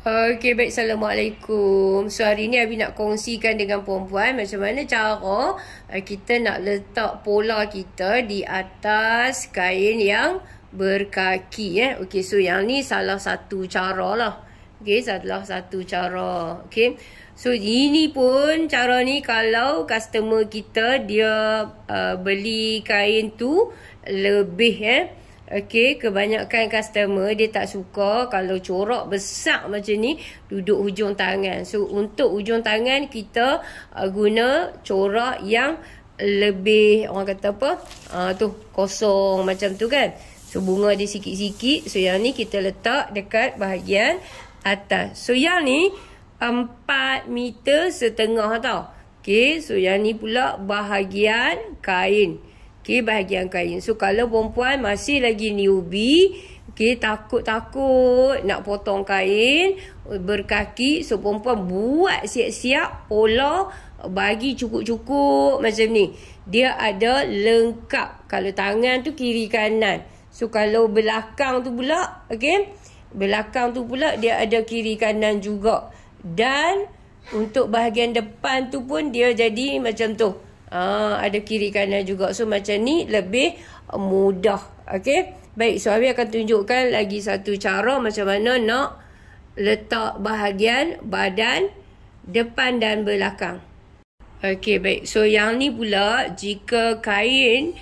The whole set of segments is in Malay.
Okey, baik. Assalamualaikum. So, hari ni Abi nak kongsikan dengan perempuan macam mana cara kita nak letak pola kita di atas kain yang berkaki. Okey, so yang ni salah satu cara lah. Okey, salah satu cara. Okey. So, ini pun cara ni kalau customer kita dia beli kain tu lebih Okey, kebanyakan customer dia tak suka kalau corak besar macam ni duduk hujung tangan. So, untuk hujung tangan kita guna corak yang lebih, orang kata apa? Tu, kosong macam tu kan. So, bunga dia sikit-sikit. So, yang ni kita letak dekat bahagian atas. So, yang ni 4,5 meter tau. Okey, so yang ni pula bahagian kain. Okey, bahagian kain. So, kalau perempuan masih lagi newbie, okey, takut-takut nak potong kain berkaki. So, perempuan buat siap-siap pola bagi cukup-cukup macam ni. Dia ada lengkap. Kalau tangan tu kiri kanan. So, kalau belakang tu pula, okey, belakang tu pula dia ada kiri kanan juga. Dan untuk bahagian depan tu pun dia jadi macam tu. Ada kiri kanan juga. So, macam ni lebih mudah. Okey. Baik. So, Abi akan tunjukkan lagi satu cara macam mana nak letak bahagian badan depan dan belakang. Okey, baik. So, yang ni pula jika kain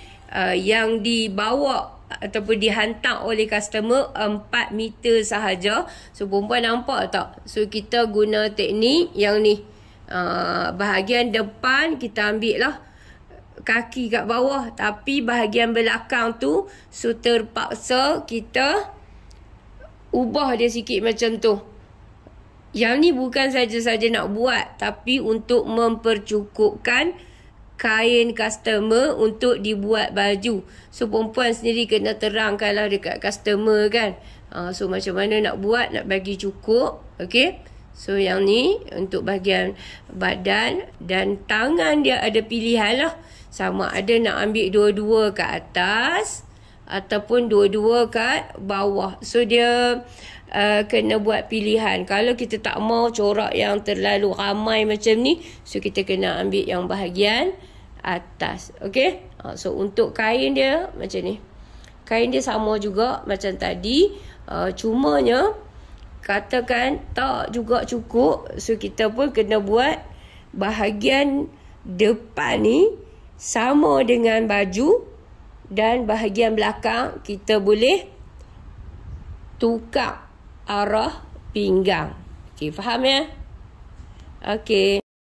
yang dibawa ataupun dihantar oleh customer 4 meter sahaja. So, perempuan nampak tak? So, kita guna teknik yang ni. Bahagian depan kita ambil lah kaki kat bawah. Tapi bahagian belakang tu, so terpaksa kita ubah dia sikit macam tu. Yang ni bukan saja-saja nak buat, tapi untuk mempercukupkan kain customer untuk dibuat baju. So, perempuan sendiri kena terangkanlah dekat customer kan. So, macam mana nak buat, nak bagi cukup. Okey. So, yang ni untuk bahagian badan dan tangan dia ada pilihan lah. Sama ada nak ambil dua-dua kat atas ataupun dua-dua kat bawah. So, dia kena buat pilihan. Kalau kita tak mau corak yang terlalu ramai macam ni, so kita kena ambil yang bahagian atas. Okey. So, untuk kain dia macam ni. Kain dia sama juga macam tadi. Cumanya katakan tak juga cukup. So, kita pun kena buat bahagian depan ni sama dengan baju. Dan bahagian belakang kita boleh tukar arah pinggang. Okey, faham ya? Okey.